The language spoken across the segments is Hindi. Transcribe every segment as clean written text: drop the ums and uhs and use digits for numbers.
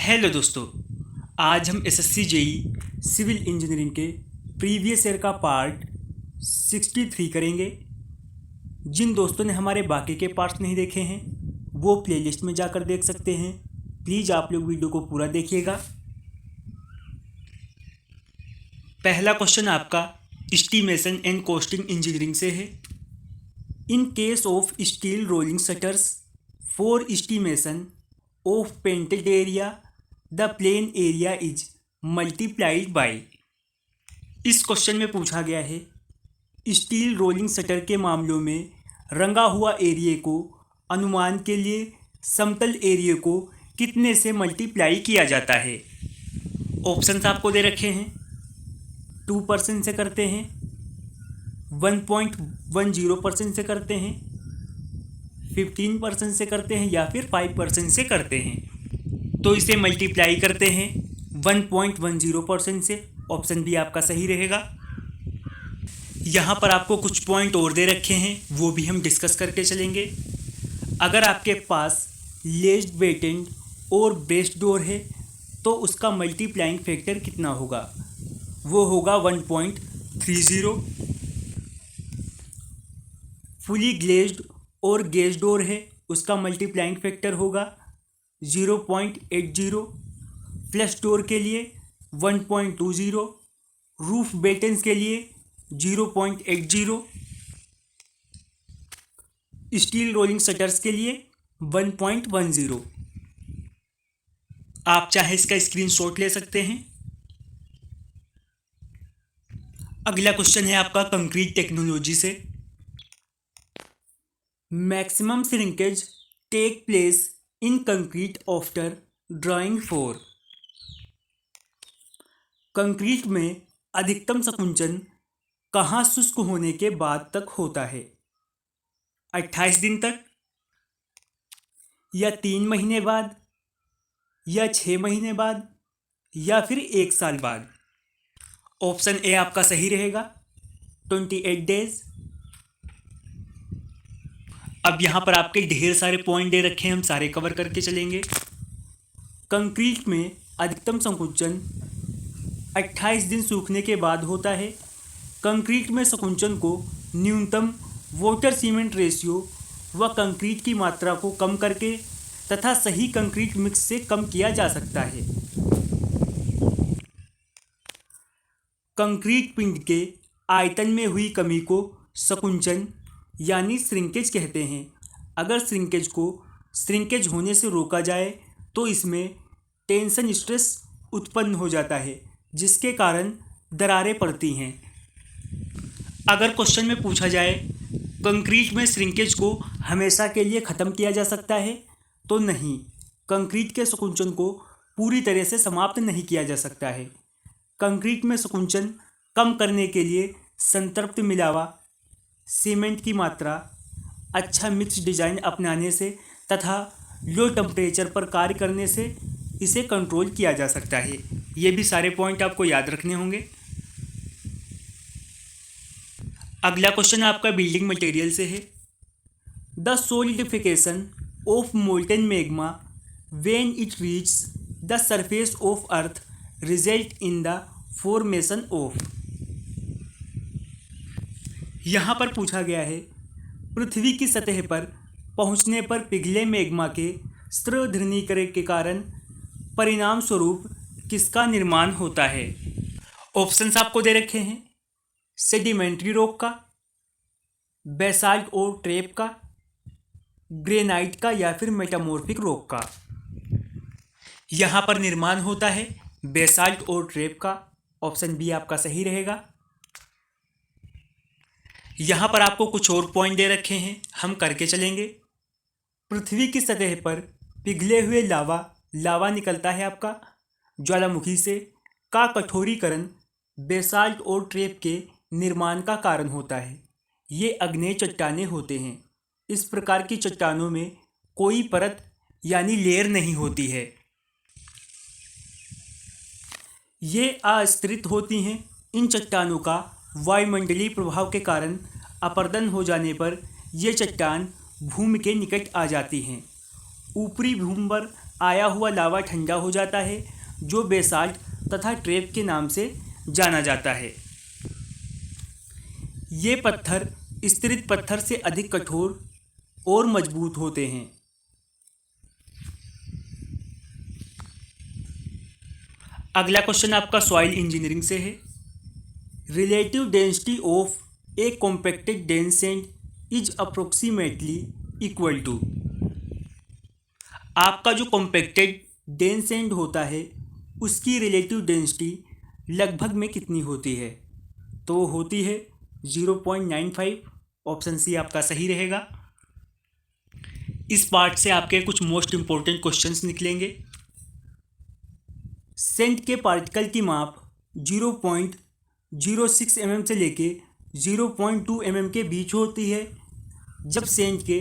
हेलो दोस्तों, आज हम एसएससी जेई सिविल इंजीनियरिंग के प्रीवियस ईयर का पार्ट 63 करेंगे। जिन दोस्तों ने हमारे बाकी के पार्ट्स नहीं देखे हैं वो प्लेलिस्ट में जाकर देख सकते हैं। प्लीज़ आप लोग वीडियो को पूरा देखिएगा। पहला क्वेश्चन आपका एस्टीमेशन एंड कॉस्टिंग इंजीनियरिंग से है। In case of steel rolling shutters for estimation of painted area the plain area is multiplied by. इस क्वेश्चन में पूछा गया है स्टील रोलिंग शटर के मामलों में रंगा हुआ एरिया को अनुमान के लिए समतल एरिया को कितने से मल्टीप्लाई किया जाता है। ऑप्शंस आपको दे रखे हैं। 2% से करते हैं, 1.10% से करते हैं, 15% से करते हैं या फिर 5% से करते हैं। तो इसे मल्टीप्लाई करते हैं 1.10% से। ऑप्शन बी आपका सही रहेगा। यहाँ पर आपको कुछ पॉइंट और दे रखे हैं, वो भी हम डिस्कस करके चलेंगे। अगर आपके पास लेस्ड वेटेंड और ब्रेस्ट डोर है तो उसका मल्टीप्लाइंग फैक्टर कितना होगा, वो होगा 1.30। फुली ग्लेज्ड और गेज डोर है, उसका मल्टीप्लाइंग फैक्टर होगा 0.80। फ्लश डोर के लिए 1.20। रूफ बेटेंस के लिए 0.80। स्टील रोलिंग शटर्स के लिए 1.10। आप चाहे इसका स्क्रीनशॉट ले सकते हैं। अगला क्वेश्चन है आपका कंक्रीट टेक्नोलॉजी से। Maximum shrinkage take place in concrete after drying for. Concrete में अधिकतम संकुचन कहाँ शुष्क होने के बाद तक होता है। 28 दिन तक, या 3 महीने बाद, या 6 महीने बाद, या फिर 1 साल बाद। ऑप्शन ए आपका सही रहेगा, 28 डेज। अब यहाँ पर आपके ढेर सारे पॉइंट दे रखे हैं, हम सारे कवर करके चलेंगे। कंक्रीट में अधिकतम संकुचन 28 दिन सूखने के बाद होता है। कंक्रीट में संकुचन को न्यूनतम वाटर सीमेंट रेशियो व कंक्रीट की मात्रा को कम करके तथा सही कंक्रीट मिक्स से कम किया जा सकता है। कंक्रीट पिंड के आयतन में हुई कमी को संकुचन यानी श्रिंकेज कहते हैं। अगर श्रिंकेज होने से रोका जाए तो इसमें टेंशन स्ट्रेस उत्पन्न हो जाता है, जिसके कारण दरारें पड़ती हैं। अगर क्वेश्चन में पूछा जाए कंक्रीट में श्रिंकेज को हमेशा के लिए ख़त्म किया जा सकता है, तो नहीं, कंक्रीट के संकुचन को पूरी तरह से समाप्त नहीं किया जा सकता है। कंक्रीट में संकुचन कम करने के लिए संतृप्त मिलावा, सीमेंट की मात्रा, अच्छा मिक्स डिज़ाइन अपनाने से तथा लो टेम्परेचर पर कार्य करने से इसे कंट्रोल किया जा सकता है। ये भी सारे पॉइंट आपको याद रखने होंगे। अगला क्वेश्चन आपका बिल्डिंग मटेरियल से है। The solidification of molten magma when it reaches the surface of earth result in the formation of. यहाँ पर पूछा गया है पृथ्वी की सतह पर पहुँचने पर पिघले मैग्मा के स्थिरीकरण के कारण परिणाम स्वरूप किसका निर्माण होता है। ऑप्शंस आपको दे रखे हैं। सेडिमेंट्री रॉक का, बेसाल्ट और ट्रैप का, ग्रेनाइट का या फिर मेटामॉर्फिक रॉक का। यहाँ पर निर्माण होता है बेसाल्ट और ट्रैप का। ऑप्शन बी आपका सही रहेगा। यहाँ पर आपको कुछ और पॉइंट दे रखे हैं, हम करके चलेंगे। पृथ्वी की सतह पर पिघले हुए लावा निकलता है आपका ज्वालामुखी से, का कठोरीकरण बेसाल्ट और ट्रैप के निर्माण का कारण होता है। ये आग्नेय चट्टानें होते हैं। इस प्रकार की चट्टानों में कोई परत यानी लेयर नहीं होती है, ये अस्थिरित होती हैं। इन चट्टानों का वायुमंडलीय प्रभाव के कारण अपरदन हो जाने पर ये चट्टान भूमि के निकट आ जाती हैं। ऊपरी भूमि पर आया हुआ लावा ठंडा हो जाता है, जो बेसाल्ट तथा ट्रेप के नाम से जाना जाता है। ये पत्थर स्तरित पत्थर से अधिक कठोर और मजबूत होते हैं। अगला क्वेश्चन आपका सॉइल इंजीनियरिंग से है। Relative density of a compacted dense sand is approximately equal to. आपका जो कॉम्पैक्टेड डेंस सैंड होता है उसकी रिलेटिव डेंसिटी लगभग में कितनी होती है? तो वो होती है 0.95। ऑप्शन सी आपका सही रहेगा। इस पार्ट से आपके कुछ मोस्ट इंपॉर्टेंट क्वेश्चंस निकलेंगे। सेंट के पार्टिकल की माप 0.06 mm से लेके 0.2 mm के बीच होती है, जब सेंट के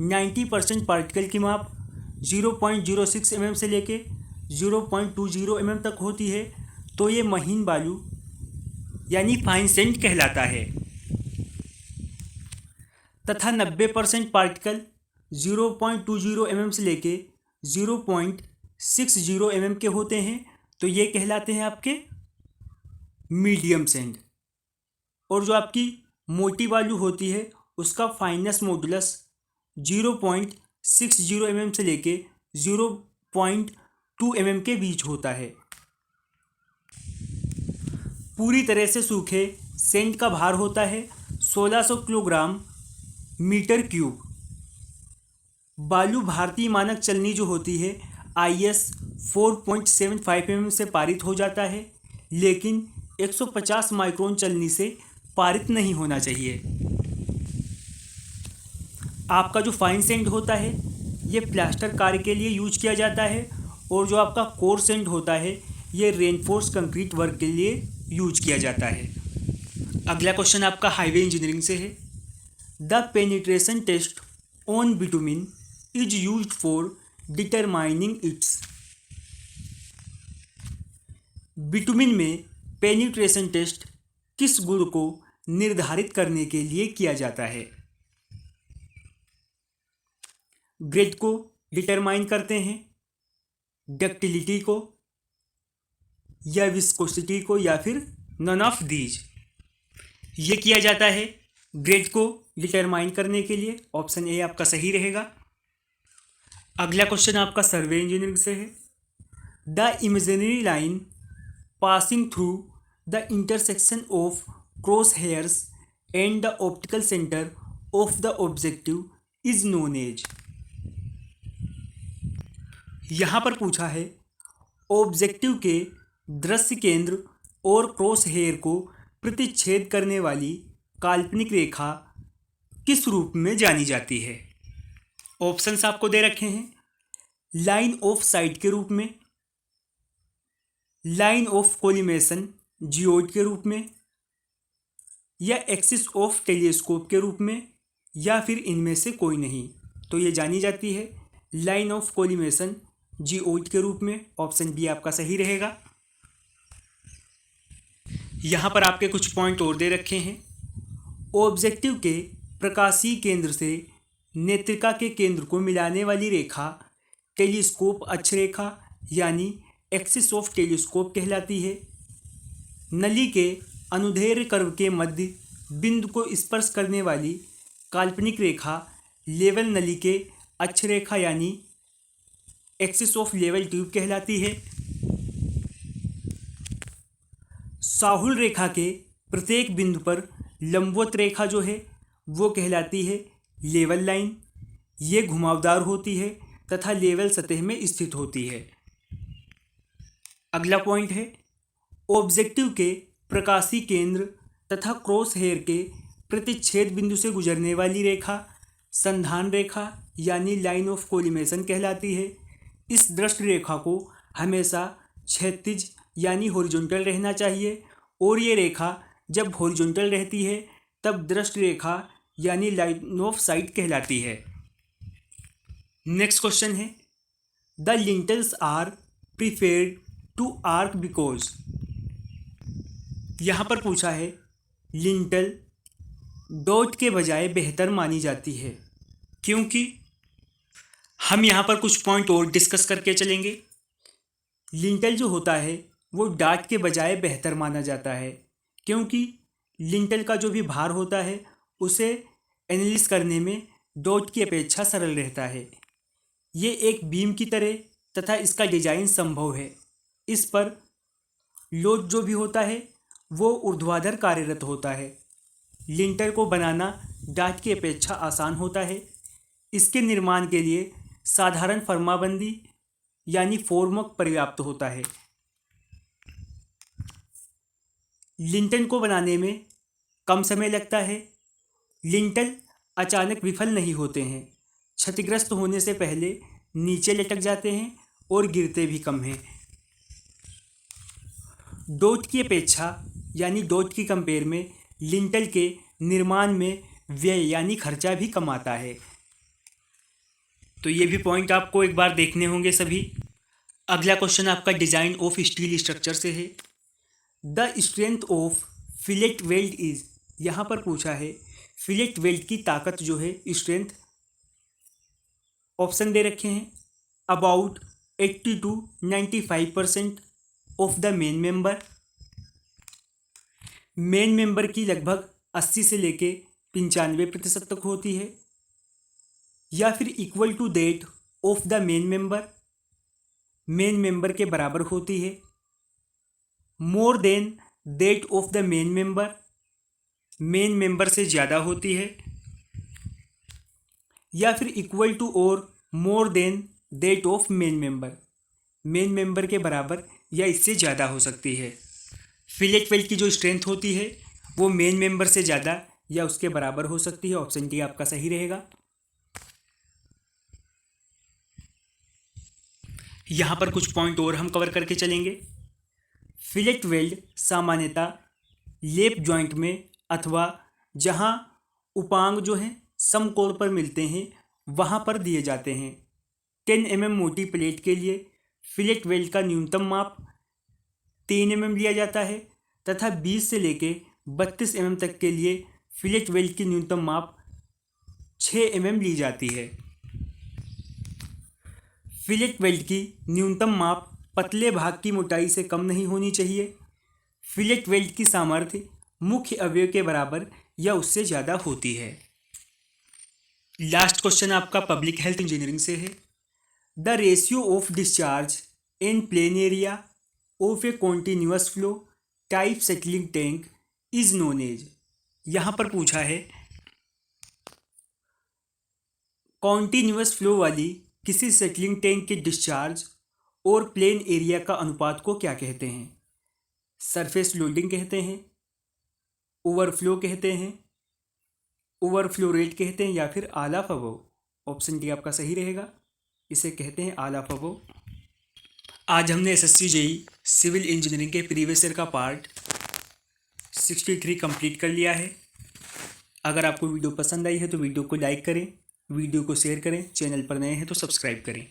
90% पार्टिकल की माप 0.06 mm से लेके 0.20 mm तक होती है, तो ये महीन बालू यानी फाइन सेंट कहलाता है। तथा 90% पार्टिकल 0.20 mm से लेके 0.60 mm के होते हैं, तो ये कहलाते हैं आपके मीडियम सैंड। और जो आपकी मोटी बालू होती है उसका फाइनेस मॉडुलस 0.60 mm से लेके 0.2 mm के बीच होता है। पूरी तरह से सूखे सैंड का भार होता है 1600 किलोग्राम मीटर क्यूब। बालू भारतीय मानक चलनी जो होती है IS 4.75 mm से पारित हो जाता है, लेकिन 150 माइक्रोन चलनी से पारित नहीं होना चाहिए। आपका जो फाइन सैंड होता है ये प्लास्टर कार्य के लिए यूज किया जाता है, और जो आपका कोर सैंड होता है ये रेनफोर्स कंक्रीट वर्क के लिए यूज किया जाता है। अगला क्वेश्चन आपका हाईवे इंजीनियरिंग से है। The penetration test on bitumen is used for determining its. Bitumen में पेनिट्रेशन टेस्ट किस गुण को निर्धारित करने के लिए किया जाता है? ग्रेड को डिटरमाइन करते हैं, डक्टिलिटी को, या विस्कोसिटी को, या फिर नन ऑफ दीज। ये किया जाता है ग्रेड को डिटरमाइन करने के लिए। ऑप्शन ए आपका सही रहेगा। अगला क्वेश्चन आपका सर्वे इंजीनियरिंग से है। The imaginary line passing through the intersection of cross hairs and the optical centre of the objective is known as. यहाँ पर पूछा है ऑब्जेक्टिव के दृश्य केंद्र और क्रॉस हेयर को प्रतिच्छेद करने वाली काल्पनिक रेखा किस रूप में जानी जाती है? ऑप्शंस आपको दे रखे हैं। लाइन ऑफ साइट के रूप में, लाइन ऑफ कोलिमेशन जियोइड के रूप में, या एक्सिस ऑफ टेलीस्कोप के रूप में, या फिर इनमें से कोई नहीं। तो ये जानी जाती है लाइन ऑफ कोलिमेशन जियोइड के रूप में। ऑप्शन बी आपका सही रहेगा। यहाँ पर आपके कुछ पॉइंट और दे रखे हैं। ऑब्जेक्टिव के प्रकाशीय केंद्र से नेत्रिका के केंद्र को मिलाने वाली रेखा टेलीस्कोप अक्षरेखा यानी एक्सिस ऑफ टेलीस्कोप कहलाती है। नली के अनुदैर्ध्य कर्व के मध्य बिंदु को स्पर्श करने वाली काल्पनिक रेखा लेवल नली के अक्षरेखा यानी एक्सिस ऑफ लेवल ट्यूब कहलाती है। साहुल रेखा के प्रत्येक बिंदु पर लंबवत रेखा जो है वो कहलाती है लेवल लाइन। ये घुमावदार होती है तथा लेवल सतह में स्थित होती है। अगला पॉइंट है ऑब्जेक्टिव के प्रकाशीय केंद्र तथा क्रॉस हेयर के प्रतिच्छेद बिंदु से गुजरने वाली रेखा संधान रेखा यानी लाइन ऑफ कोलिमेशन कहलाती है। इस दृष्टि रेखा को हमेशा क्षैतिज यानी हॉरिजॉन्टल रहना चाहिए, और ये रेखा जब हॉरिजॉन्टल रहती है तब दृष्टि रेखा यानी लाइन ऑफ साइट कहलाती है। नेक्स्ट क्वेश्चन है the lintels are preferred to arch because. यहाँ पर पूछा है लिंटल डॉट के बजाय बेहतर मानी जाती है क्योंकि हम यहाँ पर कुछ पॉइंट और डिस्कस करके चलेंगे। लिंटल जो होता है वो डाट के बजाय बेहतर माना जाता है, क्योंकि लिंटल का जो भी भार होता है उसे एनालिसिस करने में डॉट की अपेक्षा सरल रहता है। ये एक बीम की तरह तथा इसका डिजाइन संभव है। इस पर लोड जो भी होता है वो ऊर्ध्वाधर कार्यरत होता है। लिंटर को बनाना डाट की अपेक्षा आसान होता है। इसके निर्माण के लिए साधारण फर्माबंदी यानी फॉर्मवर्क पर्याप्त होता है। लिंटल को बनाने में कम समय लगता है। लिंटल अचानक विफल नहीं होते हैं, क्षतिग्रस्त होने से पहले नीचे लटक जाते हैं और गिरते भी कम हैं। डॉट की अपेक्षा यानी डॉट की कंपेयर में लिंटल के निर्माण में व्यय यानी खर्चा भी कम आता है। तो ये भी पॉइंट आपको एक बार देखने होंगे सभी। अगला क्वेश्चन आपका डिजाइन ऑफ स्टील स्ट्रक्चर से है। The strength of fillet weld is, यहाँ पर पूछा है फिलेट वेल्ड की ताकत जो है स्ट्रेंथ, ऑप्शन दे रखे हैं about 80 to 95% of the main member. Main member की लगभग 80 से लेके 95% तक होती है, या फिर equal to that of the main member, main member के बराबर होती है। More than that of the main member, main member से ज़्यादा होती है, या फिर इक्वल टू और more than that of main member, main member के बराबर या इससे ज़्यादा हो सकती है। फिलेट वेल्ड की जो स्ट्रेंथ होती है वो मेन मेंबर से ज़्यादा या उसके बराबर हो सकती है। ऑप्शन डी आपका सही रहेगा। यहाँ पर कुछ पॉइंट और हम कवर करके चलेंगे। फिलेट वेल्ड सामान्यतः लेप जॉइंट में अथवा जहाँ उपांग जो हैं समकोण पर मिलते हैं वहाँ पर दिए जाते हैं। 10 mm मोटी प्लेट के लिए फिलेट वेल्ड का न्यूनतम माप 3 mm लिया जाता है तथा 20 से लेके 32 mm तक के लिए फिलेट वेल्ड की न्यूनतम माप 6 mm ली जाती है। फिलेट वेल्ड की न्यूनतम माप पतले भाग की मोटाई से कम नहीं होनी चाहिए। फिलेट वेल्ड की सामर्थ्य मुख्य अवयव के बराबर या उससे ज़्यादा होती है। लास्ट क्वेश्चन आपका पब्लिक हेल्थ इंजीनियरिंग से है। The ratio of discharge in plan area of a continuous flow type settling tank is known as, यहाँ पर पूछा है कॉन्टीन्यूअस फ्लो वाली किसी सेटलिंग टैंक के डिस्चार्ज और प्लेन एरिया का अनुपात को क्या कहते हैं। सरफेस लोडिंग कहते हैं, ओवरफ्लो कहते हैं, ओवरफ्लो रेट कहते हैं, या फिर all of above. Option D आपका सही रहेगा, इसे कहते हैं आल ऑफ अबव। आज हमने एसएससी जेईई सिविल इंजीनियरिंग के प्रीवियस ईयर का पार्ट 63 कंप्लीट कर लिया है। अगर आपको वीडियो पसंद आई है तो वीडियो को लाइक करें, वीडियो को शेयर करें, चैनल पर नए हैं तो सब्सक्राइब करें।